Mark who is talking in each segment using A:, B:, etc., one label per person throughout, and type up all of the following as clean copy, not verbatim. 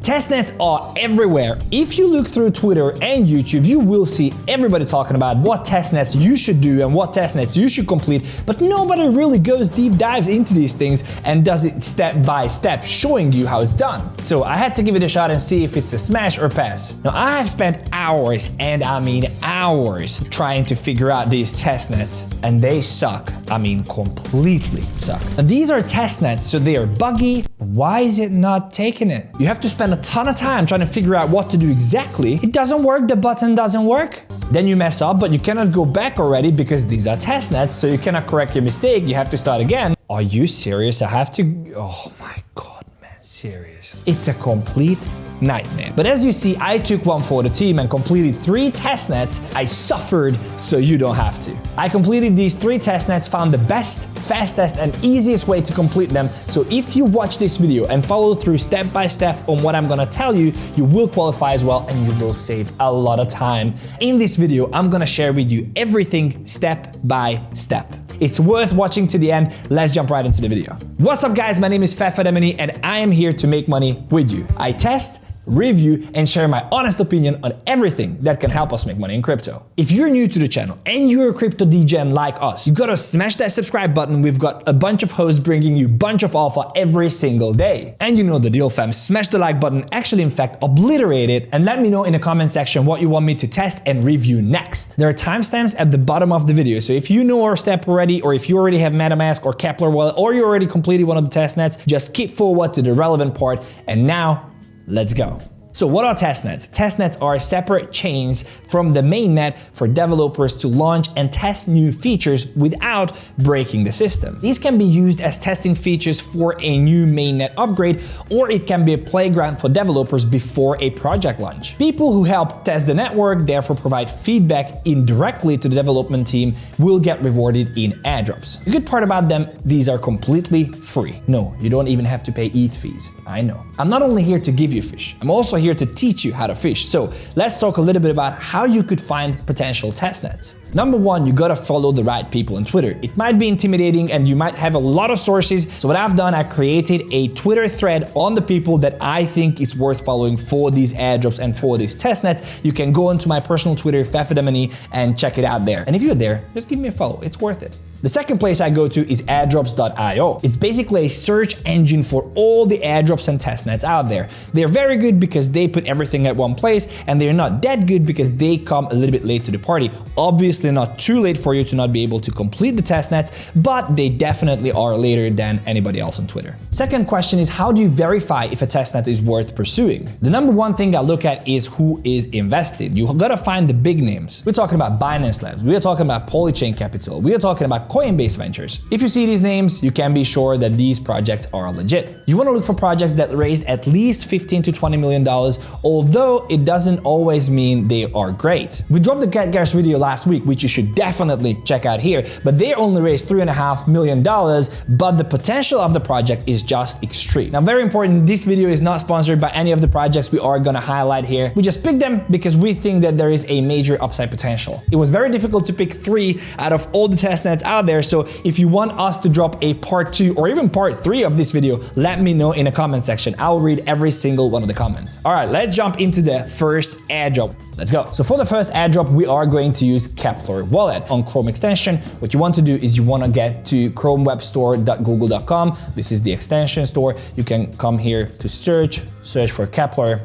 A: Testnets are everywhere. If you look through Twitter and YouTube, you will see everybody talking about what testnets you should do and what testnets you should complete, but nobody really goes deep dives into these things and does it step by step, showing you how it's done. So I had to give it a shot and see if it's a smash or pass. Now I have spent hours, and I mean hours, trying to figure out these testnets, and they suck. I mean completely suck. Now these are testnets, so they are buggy. Why is it not taking it? You have to spend a ton of time trying to figure out what to do exactly. It doesn't work, the button doesn't work. Then you mess up, but you cannot go back already because these are testnets, so you cannot correct your mistake. You have to start again. Are you serious? I have to... Oh my God, man, seriously. It's a complete nightmare. But as you see, I took one for the team and completed 3 testnets. I suffered so you don't have to. I completed these 3 testnets, found the best, fastest and easiest way to complete them. So if you watch this video and follow through step by step on what I'm gonna tell you, you will qualify as well and you will save a lot of time. In this video, I'm gonna share with you everything step by step. It's worth watching to the end. Let's jump right into the video. What's up guys, my name is Fefe Follows and I am here to make money with you. I test, review, and share my honest opinion on everything that can help us make money in crypto. If you're new to the channel and you're a crypto degen like us, you gotta smash that subscribe button. We've got a bunch of hosts bringing you a bunch of alpha every single day. And you know the deal, fam. Smash the like button, actually in fact obliterate it, and let me know in the comment section what you want me to test and review next. There are timestamps at the bottom of the video, so if you know our step already, or if you already have MetaMask or Kepler wallet, or you already completed one of the testnets, just skip forward to the relevant part, and now let's go. So what are testnets? Testnets are separate chains from the mainnet for developers to launch and test new features without breaking the system. These can be used as testing features for a new mainnet upgrade, or it can be a playground for developers before a project launch. People who help test the network, therefore provide feedback indirectly to the development team, will get rewarded in airdrops. The good part about them, these are completely free. No, you don't even have to pay ETH fees. I know. I'm not only here to give you fish, I'm also here to teach you how to fish. So let's talk a little bit about how you could find potential testnets. Number one, you gotta follow the right people on Twitter. It might be intimidating and you might have a lot of sources. So what I've done, I created a Twitter thread on the people that I think it's worth following for these airdrops and for these testnets. You can go onto my personal Twitter, Fefe Follows, and check it out there. And if you're there, just give me a follow. It's worth it. The second place I go to is airdrops.io. It's basically a search engine for all the airdrops and testnets out there. They're very good because they put everything at one place, and they're not that good because they come a little bit late to the party. Obviously not too late for you to not be able to complete the testnets, but they definitely are later than anybody else on Twitter. Second question is, how do you verify if a testnet is worth pursuing? The number one thing I look at is who is invested. You gotta find the big names. We're talking about Binance Labs, we are talking about Polychain Capital, we are talking about Coinbase Ventures. If you see these names, you can be sure that these projects are legit. You want to look for projects that raised at least $15 to $20 million, although it doesn't always mean they are great. We dropped the 𝗕𝗘𝗘 video last week, which you should definitely check out here, but they only raised $3.5 million, but the potential of the project is just extreme. Now, very important, this video is not sponsored by any of the projects we are gonna highlight here. We just picked them because we think that there is a major upside potential. It was very difficult to pick 3 out of all the testnets out there, so if you want us to drop a part 2 or even part 3 of this video, let me know in the comment section. I'll read every single one of the comments. All right, let's jump into the first airdrop. Let's go. So for the first airdrop, we are going to use Kepler wallet on Chrome extension. What you want to do is you want to get to chromewebstore.google.com. This is the extension store. You can come here to search for Kepler,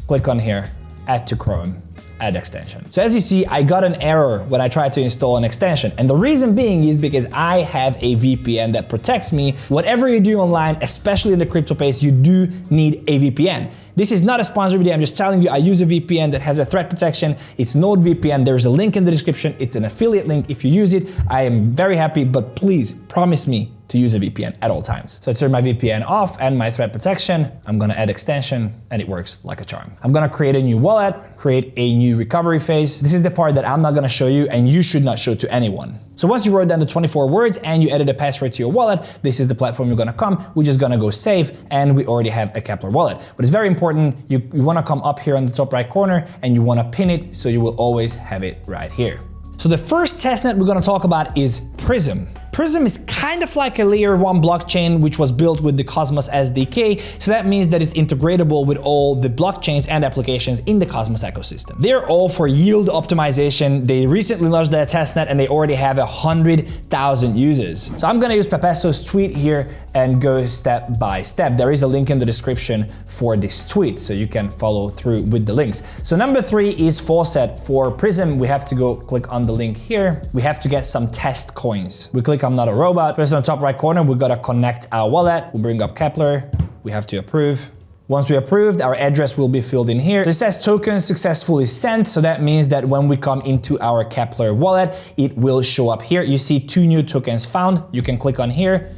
A: click on here, add to Chrome, add extension. So as you see, I got an error when I tried to install an extension. And the reason being is because I have a VPN that protects me. Whatever you do online, especially in the crypto space, you do need a VPN. This is not a sponsored video, I'm just telling you I use a VPN that has a threat protection. It's NordVPN, there's a link in the description. It's an affiliate link. If you use it, I am very happy, but please promise me to use a VPN at all times. So I turn my VPN off and my threat protection. I'm gonna add extension and it works like a charm. I'm gonna create a new wallet, create a new recovery phase. This is the part that I'm not gonna show you and you should not show to anyone. So once you wrote down the 24 words and you added a password to your wallet, this is the platform you're gonna come. We're just gonna go save and we already have a Kepler wallet. But it's very important, you wanna come up here on the top right corner and you wanna pin it so you will always have it right here. So the first testnet we're gonna talk about is Prism. Prism is kind of like a layer 1 blockchain which was built with the Cosmos SDK, so that means that it's integratable with all the blockchains and applications in the Cosmos ecosystem. They're all for yield optimization. They recently launched their testnet and they already have 100,000 users. So I'm gonna use 𝗕𝗬𝗖-𝗙𝗘 tweet here and go step by step. There is a link in the description for this tweet, so you can follow through with the links. So number 3 is faucet. For Prism, we have to go click on the link here. We have to get some test coins. We click I'm not a robot. First on the top right corner, we gotta connect our wallet. We bring up 𝗕𝗤𝗅. We have to approve. Once we approved, our address will be filled in here. It says token successfully sent, so that means that when we come into our 𝗕𝗤𝗅 wallet, it will show up here. You see 2 new tokens found. You can click on here,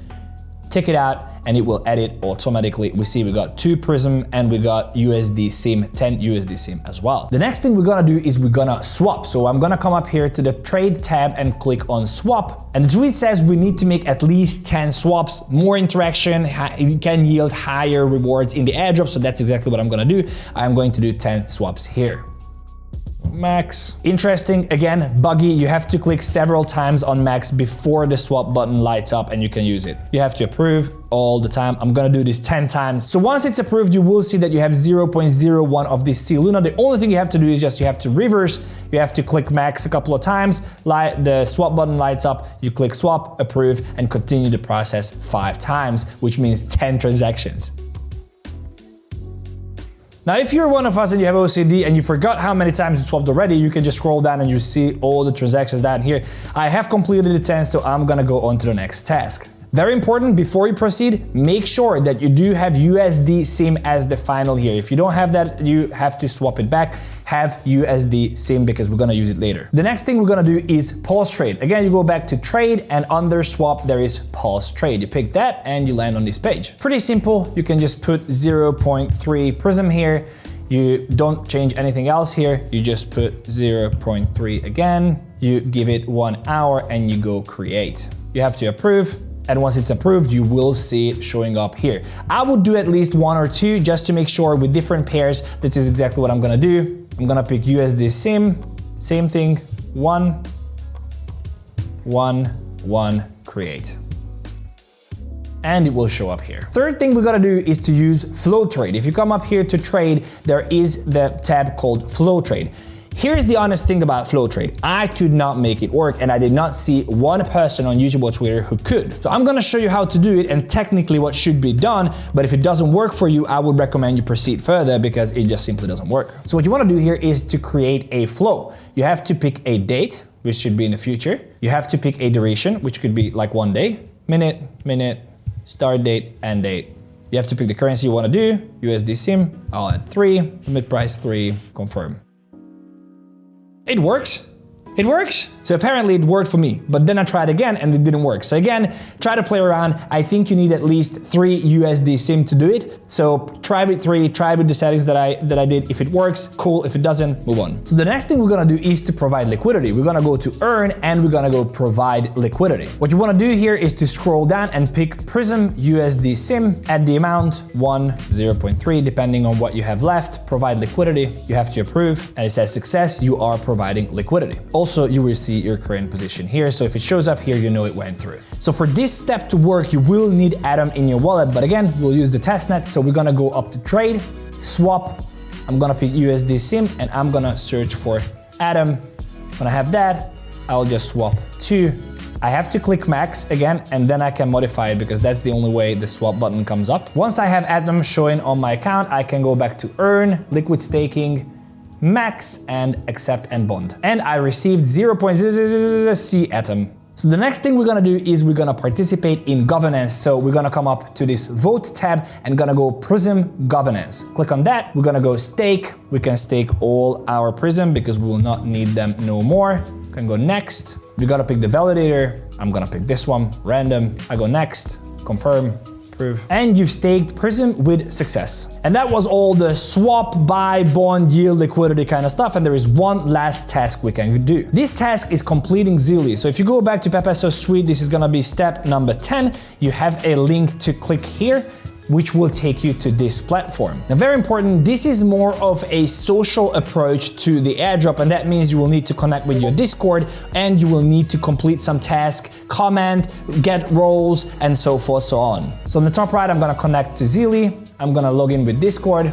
A: tick it out, and it will edit automatically. We see we got 2 Prism and we got USD SIM, 10 USD SIM as well. The next thing we're gonna do is we're gonna swap. So I'm gonna come up here to the trade tab and click on swap. And the tweet says we need to make at least 10 swaps. More interaction, it can yield higher rewards in the airdrop. So that's exactly what I'm gonna do. I'm going to do 10 swaps here. Max. Interesting, again, buggy. You have to click several times on max before the swap button lights up and you can use it. You have to approve all the time. I'm gonna do this 10 times. So once it's approved, you will see that you have 0.01 of this 𝗓. The only thing you have to do is just you have to reverse. You have to click max a couple of times. The swap button lights up. You click swap, approve, and continue the process 5 times, which means 10 transactions. Now, if you're one of us and you have OCD and you forgot how many times you swapped already, you can just scroll down and you see all the transactions down here. I have completed the 10, so I'm gonna go on to the next task. Very important, before you proceed, make sure that you do have USD SIM as the final here. If you don't have that, you have to swap it back. Have USD SIM because we're gonna use it later. The next thing we're gonna do is pause trade. Again, you go back to trade and under swap, there is pause trade. You pick that and you land on this page. Pretty simple. You can just put 0.3 Prism here. You don't change anything else here. You just put 0.3 again. You give it 1 hour and you go create. You have to approve. And once it's approved, you will see it showing up here. I would do at least 1 or 2 just to make sure with different pairs. This is exactly what I'm gonna do. I'm gonna pick USD SIM, same thing, 1, 1, 1, create. And it will show up here. Third thing we gotta do is to use flow trade. If you come up here to trade, there is the tab called flow trade. Here's the honest thing about flow trade. I could not make it work and I did not see one person on YouTube or Twitter who could. So I'm gonna show you how to do it and technically what should be done, but if it doesn't work for you, I would recommend you proceed further because it just simply doesn't work. So what you wanna do here is to create a flow. You have to pick a date, which should be in the future. You have to pick a duration, which could be like 1 day, minute, start date, end date. You have to pick the currency you wanna do, USD SIM, I'll add 3, limit price 3, confirm. It works. It works. So apparently it worked for me, but then I tried again and it didn't work. So again, try to play around. I think you need at least 3 USD SIM to do it. So try with 3, try with the settings that I did. If it works, cool. If it doesn't, move on. So the next thing we're gonna do is to provide liquidity. We're gonna go to earn and we're gonna go provide liquidity. What you wanna do here is to scroll down and pick Prism USD SIM at the amount 1, 0.3, depending on what you have left. Provide liquidity. You have to approve and it says success. You are providing liquidity. Also, you will see your current position here. So if it shows up here, you know it went through. So for this step to work, you will need 𝗓𝗢 in your wallet. But again, we'll use the testnet. So we're gonna go up to trade, swap. I'm gonna pick USD SIM and I'm gonna search for 𝗓𝗢. When I have that, I'll just swap to. I have to click max again, and then I can modify it because that's the only way the swap button comes up. Once I have 𝗓𝗢 showing on my account, I can go back to earn, liquid staking, max, and accept and bond. And I received 0.000 𝗓𝗢. So the next thing we're gonna do is we're gonna participate in governance. So we're gonna come up to this vote tab and gonna go Prism governance. Click on that, we're gonna go stake. We can stake all our Prism because we will not need them no more. Can go next. We gotta pick the validator. I'm gonna pick this one, random. I go next, confirm. And you've staked Prism with success. And that was all the swap, buy, bond, yield, liquidity kind of stuff. And there is one last task we can do. This task is completing 𝗓𝗓. So if you go back to 𝗕𝗬𝗖-𝗙𝗘 tweet, this is gonna be step number 10. You have a link to click here. which will take you to this platform. Now, very important, this is more of a social approach to the airdrop, and that means you will need to connect with your Discord and you will need to complete some tasks, comment, get roles, and so forth, so on. So on the top right, I'm gonna connect to 𝗓𝗓. I'm gonna log in with Discord.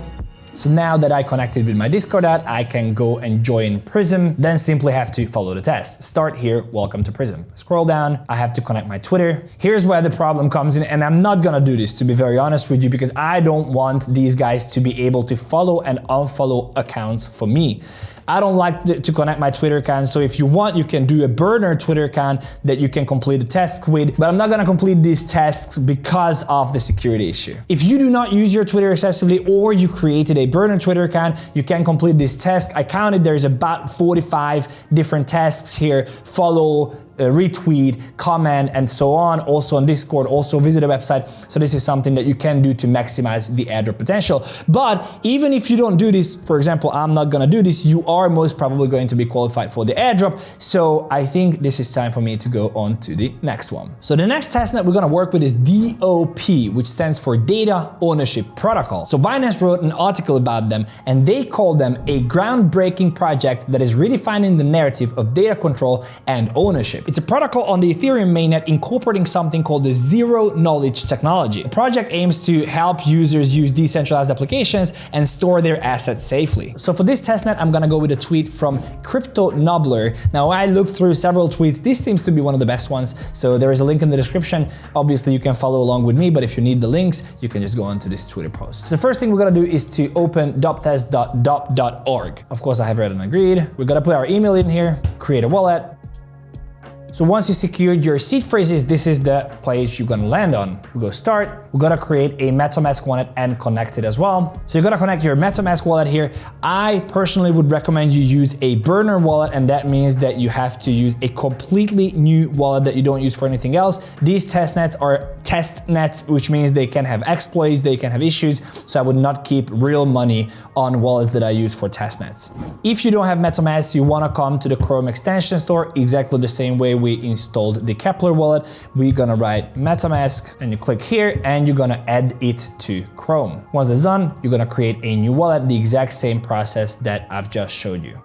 A: So now that I connected with my Discord ad, I can go and join Prism, then simply have to follow the test. Start here, welcome to Prism. Scroll down, I have to connect my Twitter. Here's where the problem comes in, and I'm not gonna do this, to be very honest with you, because I don't want these guys to be able to follow and unfollow accounts for me. I don't like to connect my Twitter account, so if you want, you can do a burner Twitter account that you can complete the task with, but I'm not gonna complete these tasks because of the security issue. If you do not use your Twitter excessively, or you created a burner Twitter account, you can complete this task. I counted, there's about 45 different tasks here. Follow, retweet, comment, and so on. Also on Discord, also visit the website. So this is something that you can do to maximize the airdrop potential. But even if you don't do this, for example, I'm not gonna do this, you are most probably going to be qualified for the airdrop. So I think this is time for me to go on to the next one. So the next testnet we're gonna work with is DOP, which stands for Data Ownership Protocol. So Binance wrote an article about them, and they call them a groundbreaking project that is redefining the narrative of data control and ownership. It's a protocol on the Ethereum mainnet incorporating something called the zero-knowledge technology. The project aims to help users use decentralized applications and store their assets safely. So for this testnet, I'm gonna go with a tweet from 𝗕𝗏𝗏𝗙. Now, I looked through several tweets. This seems to be one of the best ones. So there is a link in the description. Obviously, you can follow along with me, but if you need the links, you can just go onto this Twitter post. The first thing we're gonna do is to open 𝗕𝗏𝗘𝗘.org. Of course, I have read and agreed. We're gonna put our email in here, create a wallet. So once you secured your seed phrases, this is the place you're gonna land on. We go start, we're gonna create a MetaMask wallet and connect it as well. So you're gonna connect your MetaMask wallet here. I personally would recommend you use a burner wallet, and that means that you have to use a completely new wallet that you don't use for anything else. These testnets are testnets, which means they can have exploits, they can have issues, so I would not keep real money on wallets that I use for testnets. If you don't have MetaMask, you wanna come to the Chrome extension store, exactly the same way we installed the 𝗕𝗏𝗏 wallet. We're gonna write MetaMask, and you click here, and you're gonna add it to Chrome. Once it's done, you're gonna create a new wallet, the exact same process that I've just showed you.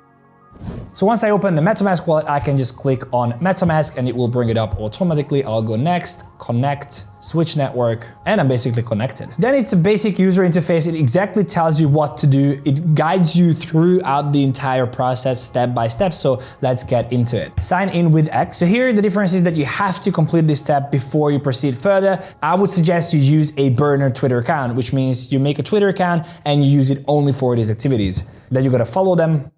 A: So once I open the MetaMask wallet, I can just click on MetaMask and it will bring it up automatically. I'll go next, connect, switch network, and I'm basically connected. Then it's a basic user interface. It exactly tells you what to do. It guides you throughout the entire process step by step. So let's get into it. Sign in with X. So here the difference is that you have to complete this step before you proceed further. I would suggest you use a burner Twitter account, which means you make a Twitter account and you use it only for these activities. Then you gotta follow them.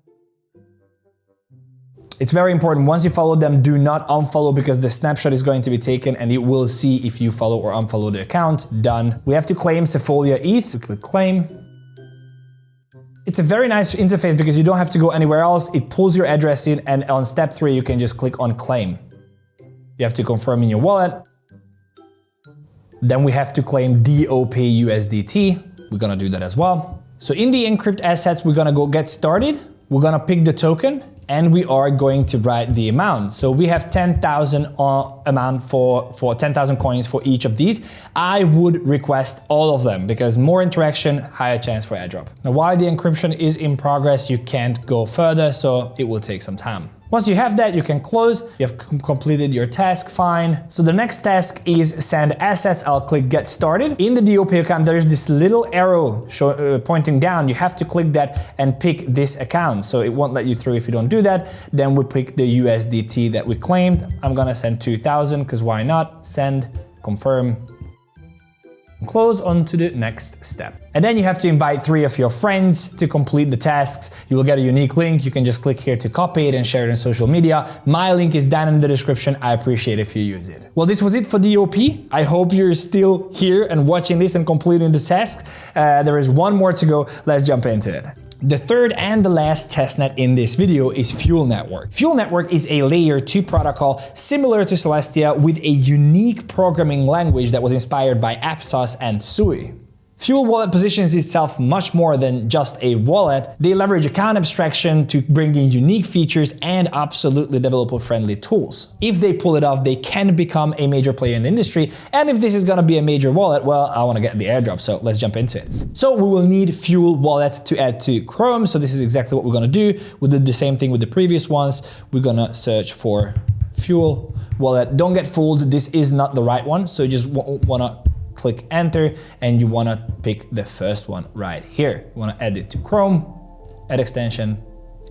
A: It's very important, once you follow them, do not unfollow, because the snapshot is going to be taken and it will see if you follow or unfollow the account. Done. We have to claim Sefolia ETH. We click claim. It's a very nice interface because you don't have to go anywhere else. It pulls your address in, and on step 3, you can just click on claim. You have to confirm in your wallet. Then we have to claim DOP USDT. We're gonna do that as well. So in the encrypt assets, we're gonna go get started. We're gonna pick the token, and we are going to write the amount. So we have 10,000 amount for 10,000 coins for each of these. I would request all of them because more interaction, higher chance for airdrop. Now, while the encryption is in progress, you can't go further, so it will take some time. Once you have that, you can close. You have completed your task, fine. So the next task is send assets. I'll click get started. In the DOP account, there is this little arrow pointing down. You have to click that and pick this account. So it won't let you through if you don't do that. Then we pick the USDT that we claimed. I'm gonna send 2,000 because why not? Send, confirm. Close on to the next step. And then you have to invite 3 of your friends to complete the tasks. You will get a unique link. You can just click here to copy it and share it on social media. My link is down in the description. I appreciate if you use it. Well, this was it for DOP. I hope you're still here and watching this and completing the task. There is one more to go. Let's jump into it. The third and the last testnet in this video is Fuel Network. Fuel Network is a layer 2 protocol similar to Celestia with a unique programming language that was inspired by Aptos and Sui. Fuel Wallet positions itself much more than just a wallet. They leverage account abstraction to bring in unique features and absolutely developer-friendly tools. If they pull it off, they can become a major player in the industry. And if this is gonna be a major wallet, well, I wanna get the airdrop, so let's jump into it. So we will need Fuel Wallet to add to Chrome. So this is exactly what we're gonna do. We did the same thing with the previous ones. We're gonna search for Fuel Wallet. Don't get fooled, this is not the right one. So you just wanna click enter and you wanna pick the first one right here. You wanna add it to Chrome, add extension,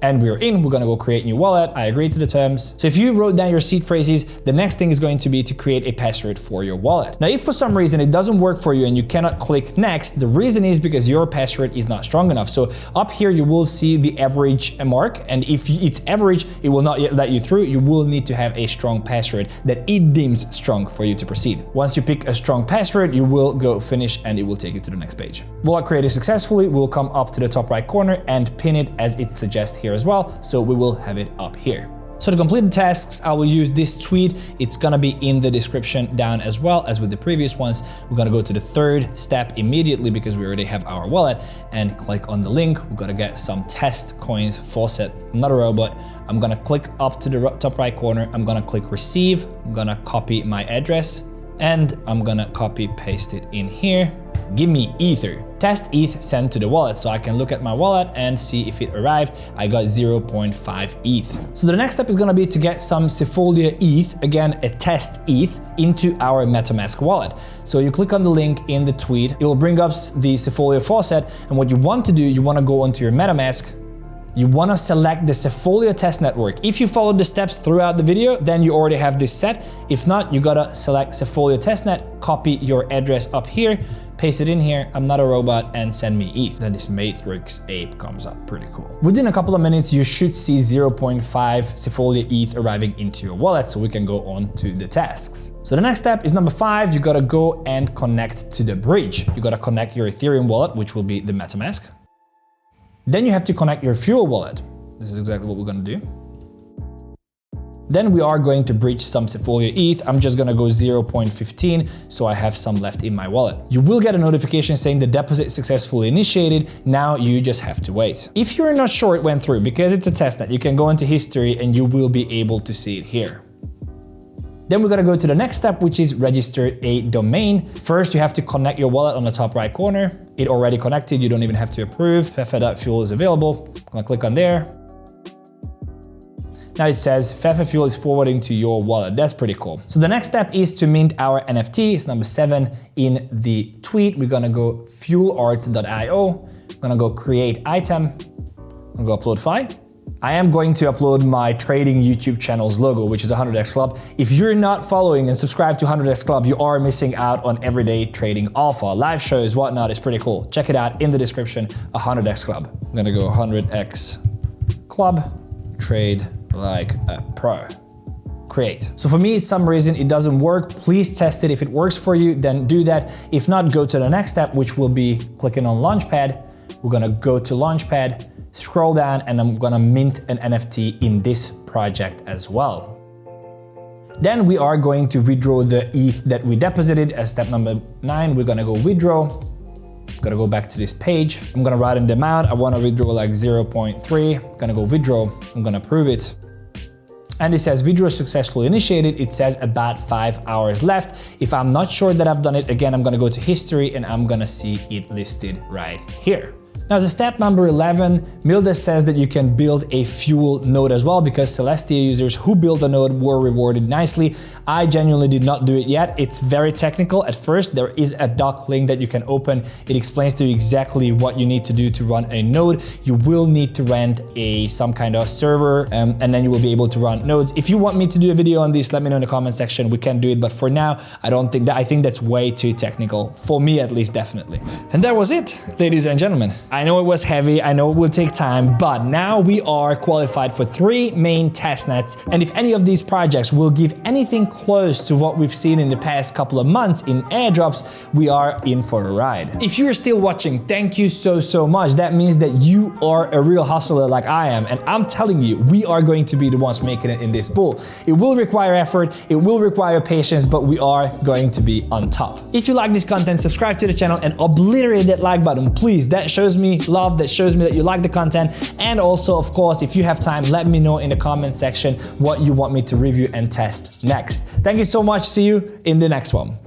A: and we're in. We're gonna go create new wallet. I agree to the terms. So if you wrote down your seed phrases, the next thing is going to be to create a password for your wallet. Now, if for some reason it doesn't work for you and you cannot click next, the reason is because your password is not strong enough. So up here, you will see the average mark. And if it's average, it will not yet let you through. You will need to have a strong password that it deems strong for you to proceed. Once you pick a strong password, you will go finish and it will take you to the next page. Wallet created successfully. We'll come up to the top right corner and pin it as it suggests here as well. So we will have it up here. So to complete the tasks, I will use this tweet. It's gonna be in the description down as well as with the previous ones. We're gonna go to the third step immediately because we already have our wallet and click on the link. We're gonna get some test coins faucet. I'm not a robot. I'm gonna click up to the top right corner. I'm gonna click receive. I'm gonna copy my address and I'm gonna copy paste it in here. Give me Ether. Test ETH sent to the wallet so I can look at my wallet and see if it arrived. I got 0.5 ETH. So the next step is gonna be to get some 𝗕𝗤𝗕𝗘 ETH, again a test ETH, into our MetaMask wallet. So you click on the link in the tweet, it will bring up the 𝗕𝗤𝗕𝗘 faucet, and what you want to do, you wanna go onto your MetaMask, you wanna select the 𝗕𝗤𝗕𝗘 test network. If you followed the steps throughout the video, then you already have this set. If not, you gotta select 𝗕𝗤𝗕𝗘 testnet, copy your address up here, paste it in here, I'm not a robot, and send me ETH. Then this 𝗕𝗤𝗕𝗘𝗘 comes up, pretty cool. Within a couple of minutes, you should see 0.5 𝗕𝗤𝗕𝗘𝗘 ETH arriving into your wallet, so we can go on to the tasks. So the next step is number 5, you gotta go and connect to the bridge. You gotta connect your Ethereum wallet, which will be the MetaMask. Then you have to connect your Fuel wallet. This is exactly what we're gonna do. Then we are going to bridge some 𝗕𝗤𝗕𝗘𝗘. I'm just gonna go 0.15, so I have some left in my wallet. You will get a notification saying the deposit successfully initiated. Now you just have to wait. If you're not sure it went through, because it's a testnet, you can go into history and you will be able to see it here. Then we're gonna go to the next step, which is register a domain. First, you have to connect your wallet on the top right corner. It already connected, you don't even have to approve. Fefe.fuel is available. I'm gonna click on there. Now it says Fefe Fuel is forwarding to your wallet. That's pretty cool. So the next step is to mint our NFT. It's number 7 in the tweet. We're gonna go fuelart.io. I'm gonna go create item. I'm gonna go upload file. I am going to upload my trading YouTube channel's logo, which is 100x Club. If you're not following and subscribed to 100x Club, you are missing out on everyday trading alpha, live shows, whatnot. It's pretty cool. Check it out in the description, 100x Club. I'm gonna go 100x Club, trade like a pro. Create. So for me, for some reason it doesn't work. Please test it. If it works for you, then do that. If not, go to the next step, which will be clicking on Launchpad. We're gonna go to Launchpad, scroll down, and I'm gonna mint an NFT in this project as well. Then we are going to withdraw the ETH that we deposited as step number 9. We're gonna go withdraw. I'm gonna go back to this page. I'm gonna write in the amount. I wanna withdraw like 0.3. I'm gonna go withdraw. I'm gonna approve it. And it says withdraw successfully initiated. It says about 5 hours left. If I'm not sure that I've done it, again, I'm gonna go to history and I'm gonna see it listed right here. Now, as a step number 11, Mildes says that you can build a Fuel node as well, because Celestia users who built a node were rewarded nicely. I genuinely did not do it yet. It's very technical. At first, there is a doc link that you can open. It explains to you exactly what you need to do to run a node. You will need to rent some kind of server, and then you will be able to run nodes. If you want me to do a video on this, let me know in the comment section. We can do it, but for now, I think that's way too technical, for me at least, definitely. And that was it, ladies and gentlemen. I know it was heavy, I know it will take time, but now we are qualified for 3 main testnets, and if any of these projects will give anything close to what we've seen in the past couple of months in airdrops, we are in for a ride. If you're still watching, thank you so much. That means that you are a real hustler like I am, and I'm telling you, we are going to be the ones making it in this pool. It will require effort, it will require patience, but we are going to be on top. If you like this content, subscribe to the channel and obliterate that like button, please. That shows me love, that shows me that you like the content. And also, of course, if you have time, let me know in the comment section what you want me to review and test next. Thank you so much. See you in the next one.